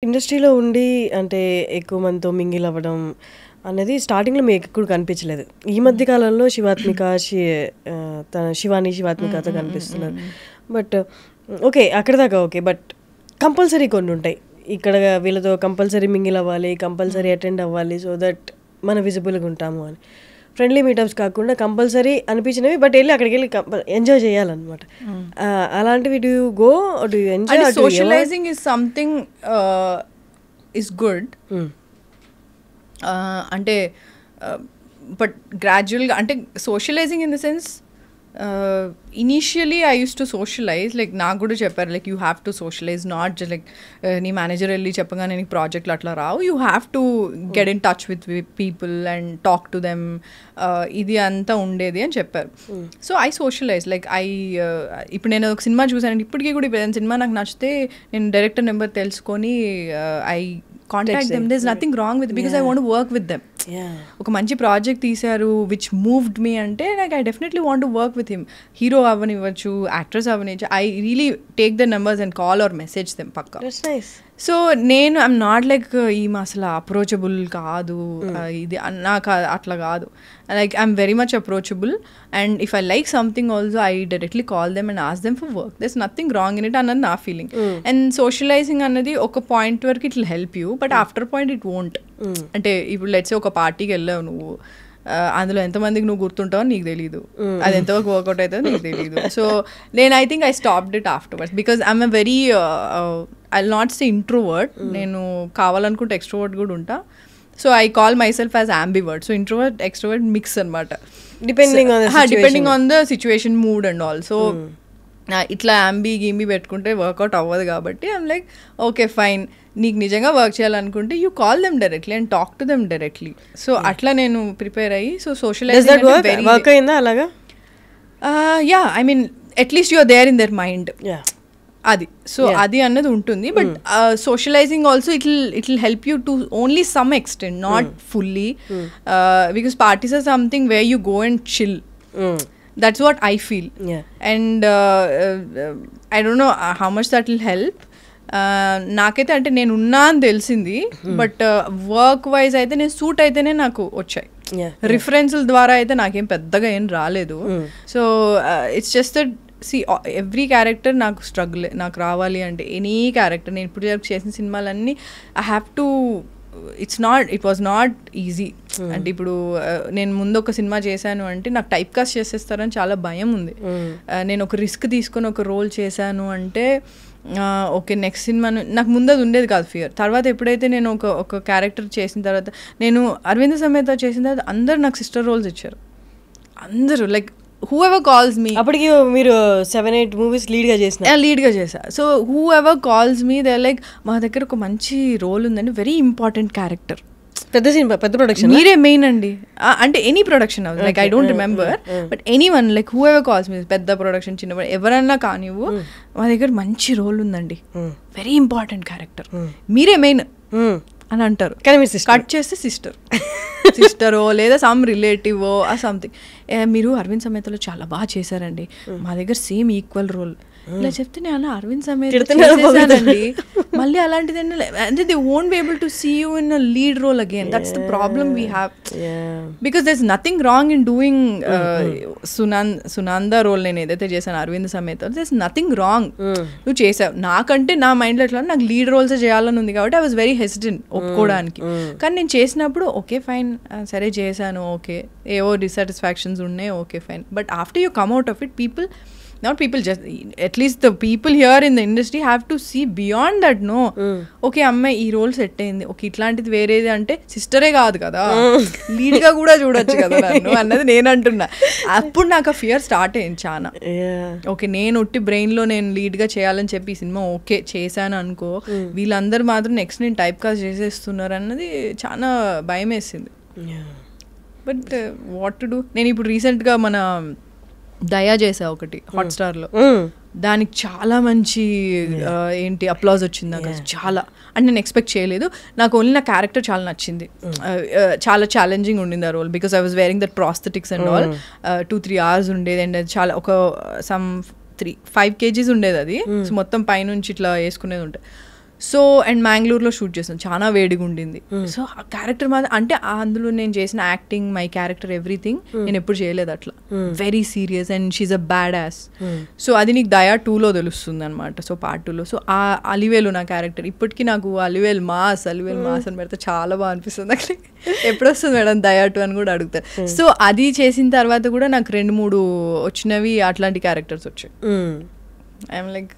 ఇండస్ట్రీలో ఉండి అంటే ఎక్కువ మందితో మింగిల్ అవ్వడం అనేది స్టార్టింగ్‌లో మీకెక్కువ కనిపించలేదు. ఈ మధ్య కాలంలో శివాత్మిక, తన శివాత్మికతో కనిపిస్తున్నారు. But okay. అక్కడి దాకా ఓకే. బట్ కంపల్సరీ కొన్నుంటాయి. ఇక్కడ వీళ్ళతో కంపల్సరీ మింగిల్ అవ్వాలి, కంపల్సరీ అటెండ్ అవ్వాలి సో దట్ మనం విజిబుల్‌గా ఉంటాము అని. ఫ్రెండ్లీ మీటప్స్ కాకుండా కంపల్సరీ అనిపించినవి బట్ అక్కడికెళ్ళి ఎంజాయ్ చేయాలన్నమాట. అలాంటివి do you go? Do you enjoy? అంటే socialising is something is good. అంటే బట్ గ్రాడ్యువల్గా అంటే socialising in the sense initially I used to socialise like నాకు కూడా చెప్పారు like you have to socialise not just like నీ మేనేజర్ వెళ్ళి చెప్పగానే నీకు ప్రాజెక్ట్లు అట్లా రావు, you have to get in touch with people and talk to them, ఇది అంతా ఉండేది అని చెప్పారు. సో ఐ సోషలైజ్ లైక్ ఇప్పుడు నేను ఒక సినిమా చూసాను, ఇప్పటికీ కూడా ఇప్పుడు సినిమా నాకు నచ్చితే నేను డైరెక్టర్ నెంబర్ తెలుసుకొని I contact them. There is nothing wrong with because I want to work with them. ఒక మంచి ప్రాజెక్ట్ తీశారు విచ్ మూవ్డ్ మీ అంటే like I definitely want to work with him. Hero అవ్వనివ్వచ్చు, actress అవ్వనివ్వచ్చు, I really take the numbers and call or message them పక్కా. So నేను I'm not like ఈమె అసలు అప్రోచబుల్ కాదు, ఇది నాకు అట్లా కాదు. Like I'm very much approachable and if I like something also I directly call them and ask them for work. There is nothing wrong in it అన్నది నా ఫీలింగ్. అండ్ సోషలైజింగ్ అన్నది ఒక పాయింట్ వరకు it will help you but after point it won't. అంటే ఇప్పుడు let's ఒక పార్టీకి వెళ్ళావు నువ్వు, అందులో ఎంతమందికి నువ్వు గుర్తుంటావో నీకు తెలీదు, అది ఎంతవరకు వర్కౌట్ అవుతుందో నీకు తెలీదు. సో నేను I think I stopped it afterwards because I'm a very I will not say introvert. నేను కావాలనుకుంటే ఎక్స్ట్రోవర్ట్ కూడా ఉంటా. So I call myself as ambivert. So introvert extrovert mix అనమాట, depending on the situation, mood and all. So ఇట్లా గింబి పెట్టుకుంటే work out అవ్వదు కాబట్టి ఐఎమ్ లైక్ ఓకే ఫైన్, నీకు నిజంగా వర్క్ చేయాలనుకుంటే you call them directly and talk to them directly. So అట్లా నేను ప్రిపేర్ అయ్యి సో సోషలైజింగ్ వర్క్ అయిందా అలాగా? Yeah I mean at least you are there in their mind, అది. సో అది అన్నది ఉంటుంది. But socializing also it will help you to only some extent, not fully, because parties are something where you go and chill. That's what I feel. And I don't know how much that will help. నాకైతే అంటే నేను ఉన్నా అని తెలిసింది but work wise అయితే నేను suit అయితేనే నాకు వచ్చాయి. రిఫరెన్స్ల ద్వారా అయితే నాకేం పెద్దగా ఏం రాలేదు. So it's just that see every character నాకు స్ట్రగుల్, నాకు రావాలి అంటే ఎనీ క్యారెక్టర్ నేను ఇప్పుడు చేసిన సినిమాలన్నీ I have to it was not easy. అంటే ఇప్పుడు నేను ముందు ఒక సినిమా చేశాను అంటే నాకు టైప్ కాస్ట్ చేసేస్తారని చాలా భయం ఉంది. నేను ఒక రిస్క్ తీసుకొని ఒక రోల్ చేశాను అంటే ఓకే నెక్స్ట్ సినిమా నాకు ముందు అది ఉండేది కాదు ఫియర్. తర్వాత ఎప్పుడైతే నేను ఒక క్యారెక్టర్ చేసిన తర్వాత, నేను అరవింద సమేత చేసిన తర్వాత అందరు నాకు సిస్టర్ రోల్స్ ఇచ్చారు. అందరూ లైక్ whoever calls me, అప్పటికి మీరు 7-8 మూవీస్ లీడ్గా చేశా. So whoever calls me they're like మా దగ్గర ఒక మంచి రోల్ ఉందండి, వెరీ ఇంపార్టెంట్ క్యారెక్టర్, పెద్ద సినిమా, పెద్ద ప్రొడక్షన్, మీరే మెయిన్ అండి అంటే any production like I don't remember but any one like whoever calls me, పెద్ద ప్రొడక్షన్ చిన్న ఎవరన్నా కానివ్వు, మా దగ్గర మంచి రోల్ ఉందండి, వెరీ ఇంపార్టెంట్ క్యారెక్టర్, మీరే మెయిన్ అని అంటారు. కానీ మీరు కట్ చేస్తే సిస్టరో లేదా సమ్ రిలేటివో ఆ సంథింగ్, మీరు అరవింద్ సమేతలో చాలా బాగా చేశారండి, మా దగ్గర సేమ్ ఈక్వల్ రోల్ ఇలా చెప్తే నేను అలా అరవింద్ సమేత చేశానండి మళ్ళీ అలాంటిది అంటే they won't be able to see you in a lead role again. That's the problem we have because there is nothing wrong in doing Sunanda role నేను ఏదైతే చేశాను అరవింద్ సమేత, దర్ ఇస్ నథింగ్ రాంగ్, నువ్వు చేసావు. నాకంటే నా మైండ్లో ఎట్లా నాకు లీడ్ రోల్స్ చేయాలని ఉంది కాబట్టి ఐ వాజ్ వెరీ హెసిటెంట్ ఒప్పుకోవడానికి. కానీ నేను చేసినప్పుడు ఓకే ఫైన్ సరే చేశాను, ఓకే ఏవో డిసాటిస్ఫాక్షన్స్ ఉన్నాయి, okay fine. But after you come out of it not people, just at least the people here in the industry have to see beyond that. No okay అమ్మాయి ఈ రోల్ సెట్ అయింది, okay ఇట్లాంటిది వేరేది అంటే సిస్టరే కాదు కదా, లీడ్ గా కూడా చూడొచ్చు కదా నన్ను అన్నది నేను అంటున్నా. అప్పుడు నాకు ఆ ఫియర్ స్టార్ట్ అయింది చాలా. ఓకే నేను ఉట్టి బ్రెయిన్ లో నేను లీడ్ గా చేయాలని చెప్పి ఈ సినిమా ఓకే చేశాను అనుకో, వీళ్ళందరూ మాత్రం నెక్స్ట్ నేను టైప్ కాస్ట్ చేసేస్తున్నారు అన్నది చాలా భయం వేసింది. But what to do. నేను ఇప్పుడు రీసెంట్ గా మన దయా చేసా ఒకటి హాట్స్టార్లో, దానికి చాలా మంచి ఏంటి అప్లాజ్ వచ్చింది నాకు, చాలా అంటే నేను ఎక్స్పెక్ట్ చేయలేదు. నాకు ఓన్లీ నా క్యారెక్టర్ చాలా నచ్చింది, చాలా ఛాలెంజింగ్ ఉండింది ఆ role because I was wearing that prosthetics and all. 2-3 hours ఉండేది అండ్ చాలా ఒక సమ్ 5 kgs ఉండేది అది. సో మొత్తం పైనుంచి ఇట్లా వేసుకునేది ఉంటుంది. సో అండ్ మ్యాంగ్లూర్లో షూట్ చేసాం, చాలా వేడిగా ఉండింది. సో ఆ క్యారెక్టర్ మాత్రం అంటే అందులో నేను చేసిన యాక్టింగ్, మై క్యారెక్టర్, ఎవ్రీథింగ్ నేను ఎప్పుడు చేయలేదు అట్లా. Very serious and she a bad ass. So అది నీకు దయా 2లో తెలుస్తుంది అనమాట. సో పార్ట్ 2లో సో ఆ అలివేలు నా క్యారెక్టర్. ఇప్పటికీ నాకు అలివేలు మాస్ అని పెడితే చాలా బాగా అనిపిస్తుంది. అట్లా ఎప్పుడు వస్తుంది మేడం దయా 2 అని కూడా అడుగుతారు. సో అది చేసిన తర్వాత కూడా నాకు 2-3 వచ్చినవి అట్లాంటి క్యారెక్టర్స్ వచ్చాయి. ఐఎమ్ లైక్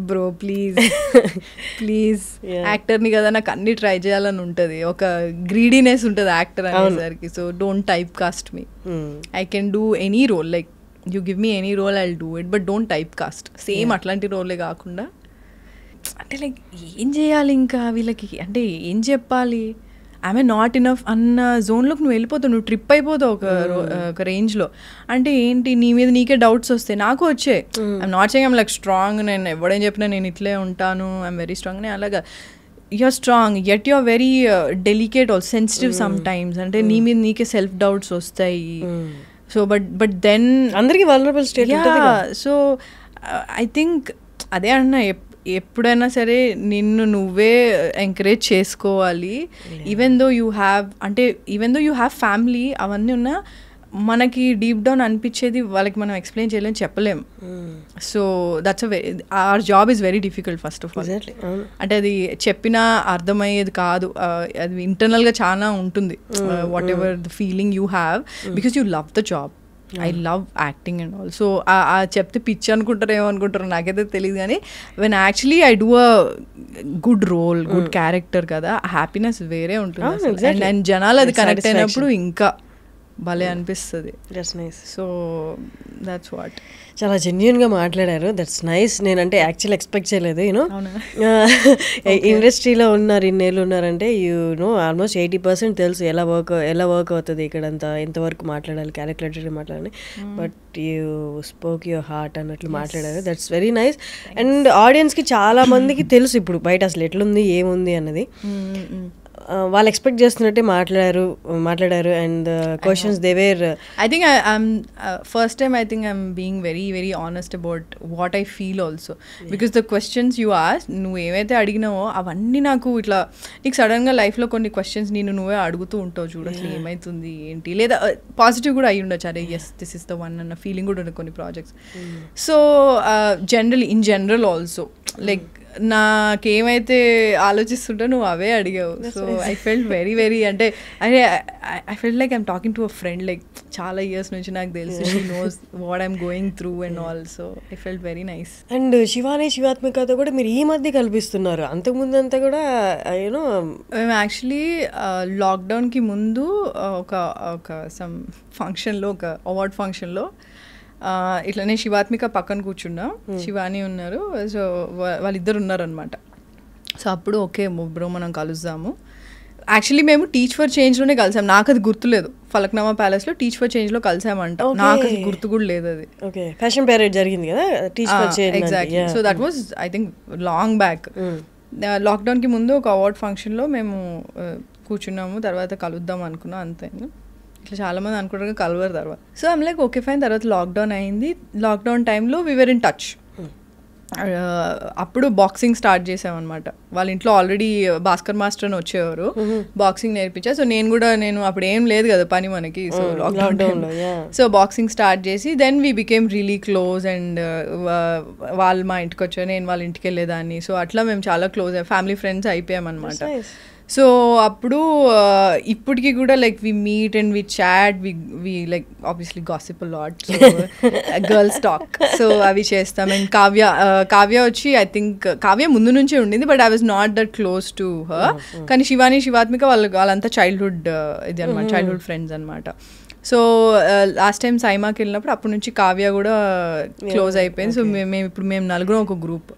బ్రో ప్లీజ్ యాక్టర్ని కదా, నాకు అన్ని ట్రై చేయాలని ఉంటుంది, ఒక గ్రీడీనెస్ ఉంటుంది యాక్టర్ అనేసరికి. So don't type cast me. I can do any role, like you give me any role, I will do it, but don't type cast. Same అట్లాంటి రోలే కాకుండా అంటే లైక్ ఏం చేయాలి ఇంకా వీళ్ళకి, అంటే ఏం చెప్పాలి, ఐఎమ్ నాట్ ఇనఫ్ అన్న జోన్లోకి నువ్వు వెళ్ళిపోతావు, నువ్వు ట్రిప్ అయిపోతావు ఒక రేంజ్లో. అంటే ఏంటి నీ మీద నీకే డౌట్స్ వస్తాయి, నాకు వచ్చాయి. I'm not saying I'm like strong, నేను ఎవడేం చెప్పినా నేను ఇట్లే ఉంటాను, ఐఎమ్ వెరీ స్ట్రాంగ్ అని అలాగా. You're strong yet you're very delicate also, sensitive sometimes. అంటే నీ మీద నీకే సెల్ఫ్ డౌట్స్ వస్తాయి. సో బట్ దెన్ అందరికీ vulnerable state. So I think అదే అన్నా, ఎప్పుడైనా సరే నిన్ను నువ్వే ఎంకరేజ్ చేసుకోవాలి. Even though you have family, అవన్నీ ఉన్నా మనకి డీప్ డౌన్ అనిపించేది వాళ్ళకి మనం ఎక్స్ప్లెయిన్ చేయలేం, చెప్పలేం. So that's our job is very difficult first of all. అంటే అది చెప్పినా అర్థమయ్యేది కాదు, అది ఇంటర్నల్గా చాలా ఉంటుంది. Whatever the feeling you have because you love the job. I love acting and all. So చెప్తే పిచ్చి అనుకుంటారు, ఏమనుకుంటారో నాకైతే తెలియదు, కానీ when actually I do a good role, good character కదా, హ్యాపీనెస్ వేరే ఉంటుంది. అండ్ జనాలు అది కనెక్ట్ అయినప్పుడు ఇంకా భలే అనిపిస్తుంది. So that's what. చాలా జెన్యున్గా మాట్లాడారు, దట్స్ నైస్. నేనంటే యాక్చువల్ ఎక్స్పెక్ట్ చేయలేదు. యూనో ఇండస్ట్రీలో ఉన్నారు, ఇన్నేళ్ళు ఉన్నారంటే ఆల్మోస్ట్ 80% తెలుసు ఎలా వర్క్ అవుతుంది ఇక్కడంతా, ఎంతవరకు మాట్లాడాలి, క్యాలిక్యులేటెడ్ మాట్లాడాలి. But you spoke your heart అన్నట్లు మాట్లాడారు, దట్స్ వెరీ నైస్. అండ్ ఆడియన్స్కి చాలా మందికి తెలుసు ఇప్పుడు బయట అసలు ఎట్లుంది ఏముంది అన్నది. వాళ్ళు ఎక్స్పెక్ట్ చేస్తున్నట్టే మాట్లాడారు. And questions they were, I think first time I think I'm being very very honest about what I feel also. Because the questions you ask, నువ్వు ఏవైతే అడిగినావో అవన్నీ నాకు ఇట్లా, నీకు సడన్గా లైఫ్లో కొన్ని క్వశ్చన్స్ నువ్వే అడుగుతూ ఉంటావు చూడు, అసలు ఏమవుతుంది ఏంటి, లేదా పాజిటివ్ కూడా అయ్యి ఉండొచ్చు, అరే yes this is the one అన్న ఫీలింగ్ కూడా ఉండదు కొన్ని projects. So in general also like నాకేమైతే ఆలోచిస్తుంటో నువ్వు అవే అడిగావు. So I felt very very, అంటే అరే I felt like I'm talking to a friend, like చాలా ఇయర్స్ నుంచి నాకు తెలుసు, she knows what I'm going through and all. So I felt very nice. And శివాత్మికతో కూడా మీరు ఈ మధ్య కల్పిస్తున్నారు, అంతకుముందు అంతా కూడా యూనో మేము యాక్చువల్లీ లాక్డౌన్కి ముందు ఒక సమ్ ఫంక్షన్లో, ఒక అవార్డ్ ఫంక్షన్లో ఇట్లనే శివాత్మిక పక్కన కూర్చున్నా, శివాని ఉన్నారు, సో వాళ్ళిద్దరు ఉన్నారనమాట. సో అప్పుడు ఓకే బ్రో మనం కలుద్దాము. యాక్చువల్లీ మేము టీచ్ ఫర్ చేంజ్లోనే కలిసాం, నాకు అది గుర్తులేదు. ఫలక్నామా ప్యాలెస్లో టీచ్ ఫర్ చేంజ్లో కలిసామంట, నాకు అది గుర్తు కూడా లేదు. అది ఓకే ఫ్యాషన్ పేరేడ్ జరిగింది కదా teach for change. Exactly. So that was I think long back. లాక్డౌన్కి ముందు ఒక అవార్డ్ ఫంక్షన్లో మేము కూర్చున్నాము, తర్వాత కలుద్దాం అనుకున్నాం, అంతే. ఇట్లా చాలామంది అనుకుంటారు కలవరు తర్వాత. So I'm like okay fine. తర్వాత లాక్డౌన్ అయింది. లాక్డౌన్ టైంలో వీ వర్ ఇన్ టచ్. అప్పుడు బాక్సింగ్ స్టార్ట్ చేసామన్నమాట. వాళ్ళ ఇంట్లో ఆల్రెడీ భాస్కర్ మాస్టర్ అని వచ్చేవారు, బాక్సింగ్ నేర్పించా. సో నేను అప్పుడు ఏం లేదు కదా పని మనకి, సో లాక్డౌన్ టైంలో సో బాక్సింగ్ స్టార్ట్ చేసి then we became really close. And వాళ్ళు మా ఇంటికి వచ్చారు, నేను వాళ్ళ ఇంటికి వెళ్ళేదాన్ని. సో అట్లా మేము చాలా క్లోజ్ ఫ్యామిలీ ఫ్రెండ్స్ అయిపోయామన్నమాట. సో అప్పుడు ఇప్పటికి కూడా like we meet and we chat, we like obviously gossip lot, girls talk, so అవి చేస్తాం. అండ్ కావ్య వచ్చి ఐ థింక్ కావ్య ముందు నుంచే ఉండింది, but I was not that close to her. కానీ శివాత్మిక వాళ్ళంతా చైల్డ్హుడ్ ఇది అనమాట, చైల్డ్హుడ్ ఫ్రెండ్స్ అనమాట. సో లాస్ట్ టైం సైమాకి వెళ్ళినప్పుడు అప్పటి నుంచి కావ్య కూడా క్లోజ్ అయిపోయింది. సో మేము నలుగురం ఒక గ్రూప్.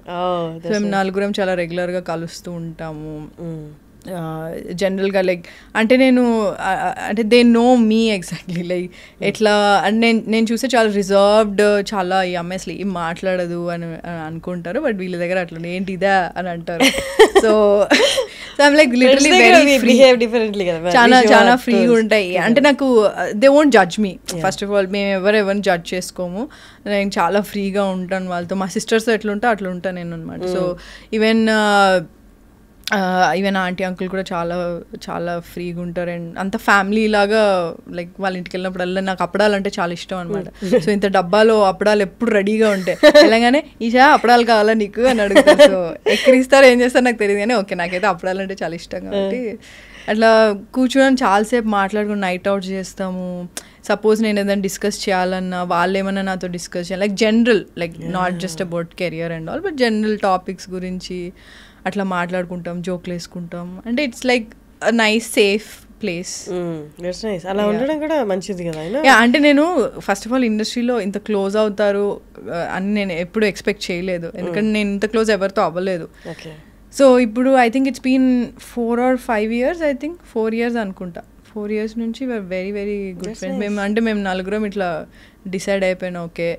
సో మేము నలుగురం చాలా రెగ్యులర్గా కలుస్తూ ఉంటాము. జనరల్గా లైక్ అంటే అంటే they know me exactly like ఎట్లా అంటే నేను చూస్తే చాలా రిజర్వ్డ్, చాలా ఈ అమ్మాయి అసలు ఏం మాట్లాడదు అని అనుకుంటారు, బట్ వీళ్ళ దగ్గర అట్లా ఏంటి ఇదా అని అంటారు. So I'm like literally very free, చాలా ఫ్రీగా ఉంటాయి. అంటే నాకు they won't judge me. First of all మేము ఎవరిని జడ్జ్ చేసుకోము, నేను చాలా ఫ్రీగా ఉంటాను వాళ్ళతో. మా సిస్టర్స్ ఎట్లుంటా అట్లా ఉంటాను నేను అనమాట. So even even aunty uncle కూడా చాలా చాలా ఫ్రీగా ఉంటారు అండ్ అంత ఫ్యామిలీ లాగా లైక్ వాళ్ళ ఇంటికి వెళ్ళినప్పుడల్లా నాకు అప్పడాలు అంటే చాలా ఇష్టం అనమాట. సో ఇంత డబ్బాలో అప్పడాలు ఎప్పుడు రెడీగా ఉంటాయి. వెళ్ళగానే ఈషా అప్పడాలు కావాలా నీకు అని అడుగుతారు. సో ఎక్కడిస్తారు ఏం చేస్తారు నాకు తెలియదు కానీ ఓకే నాకైతే అప్పడాలు అంటే చాలా ఇష్టం కాబట్టి అట్లా కూర్చొని చాలాసేపు మాట్లాడుకుని నైట్ అవుట్ చేస్తాము. సపోజ్ నేను ఏదైనా డిస్కస్ చేయాలన్నా వాళ్ళు ఏమన్నా నాతో డిస్కస్ చేయాలి like general like not just about career and all but general topics గురించి అట్లా మాట్లాడుకుంటాం, జోక్లు వేసుకుంటాం. అంటే it's like nice safe place. అలా ఉండడం కూడా మంచిది కదా. అంటే నేను ఫస్ట్ ఆఫ్ ఆల్ ఇండస్ట్రీలో ఇంత క్లోజ్ అవుతారు అని నేను ఎప్పుడు ఎక్స్పెక్ట్ చేయలేదు, ఎందుకంటే నేను ఇంత క్లోజ్ ఎవరితో అవ్వలేదు. సో ఇప్పుడు I think it's been 4 or 5 years, I think 4 years అనుకుంటా. 4 years నుంచి వెరీ వెరీ గుడ్ ఫ్రెండ్స్. మేము నలుగురం ఇట్లా డిసైడ్ అయిపోయినా ఓకే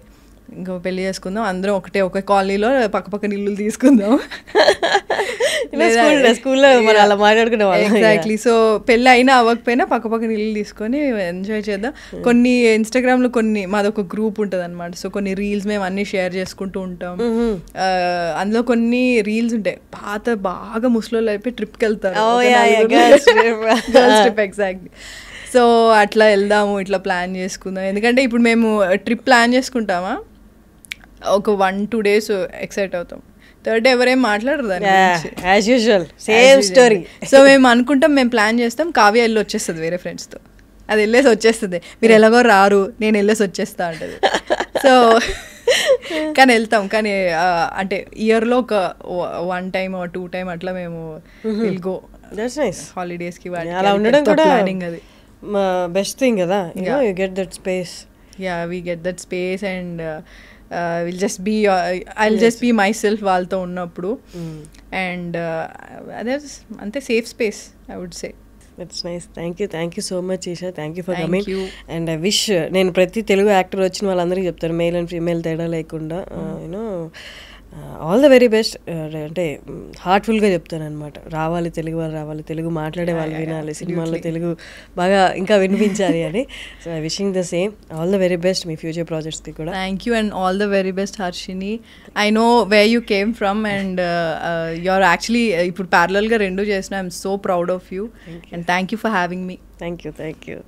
ఇంకా పెళ్లి చేసుకుందాం, అందరం ఒక కాలనీలో పక్కపక్కన ఇల్లు తీసుకుందాం. ఎగ్జాక్ట్లీ. సో పెళ్ళి అయినా అవ్వకపోయినా పక్కపక్కన ఇల్లు తీసుకొని ఎంజాయ్ చేద్దాం. కొన్ని ఇన్స్టాగ్రామ్లో కొన్ని మాదొక గ్రూప్ ఉంటుంది అనమాట. సో కొన్ని రీల్స్ మేము అన్ని షేర్ చేసుకుంటూ ఉంటాం. అందులో కొన్ని రీల్స్ ఉంటాయి పాత బాగా ముసలోళ్ళు అయిపోయి ట్రిప్కి వెళ్తారు, గర్ల్స్ ట్రిప్. ఎగ్జాక్ట్లీ. సో అట్లా వెళ్దాము, ఇట్లా ప్లాన్ చేసుకుందాం. ఎందుకంటే ఇప్పుడు మేము ట్రిప్ ప్లాన్ చేసుకుంటామా ఒక 1-2 days ఎక్సైట్ అవుతాం, థర్డ్ డే ఎవరేం మాట్లాడరు దాని గురించి. సో మేము అనుకుంటాం, మేము ప్లాన్ చేస్తాం, కావ్య వెళ్ళి వచ్చేస్తుంది వేరే ఫ్రెండ్స్తో, అది వెళ్ళేసి వచ్చేస్తుంది. మీరు ఎలాగో రారు, నేను వెళ్ళేసి వచ్చేస్తా అంటది. సో కానీ వెళ్తాం, కానీ అంటే ఇయర్లో ఒక 1 time or 2 time అట్లా మేము విల్ గో హాలిడేస్కి. అలా ఉండడం కూడా ప్లానింగ్, అది బెస్ట్ థింగ్ కదా. You get that space. Yeah we get that space and I'll just be myself వాళ్ళతో ఉన్నప్పుడు. అండ్ అదే అంతే safe space I would say. That's nice. Thank you so much Isha. Thank you for coming. And I wish, నేను ప్రతి Telugu actor వచ్చిన వాళ్ళందరికీ చెప్తాను, male and female తేడా లేకుండా you know all the very best. అంటే హార్ట్ఫుల్గా చెప్తాను అనమాట. రావాలి తెలుగు వాళ్ళు, రావాలి తెలుగు మాట్లాడే వాళ్ళు వినాలి, సినిమాల్లో తెలుగు బాగా ఇంకా వినిపించాలి అని. So I wishing the same. All the very best మీ ఫ్యూచర్ ప్రాజెక్ట్స్కి కూడా. Thank you and all the very best Harshini. I know where you came from and you're actually ఇప్పుడు ప్యారలల్గా 2 చేసిన. I'm so proud of you and thank you for having me. Thank you.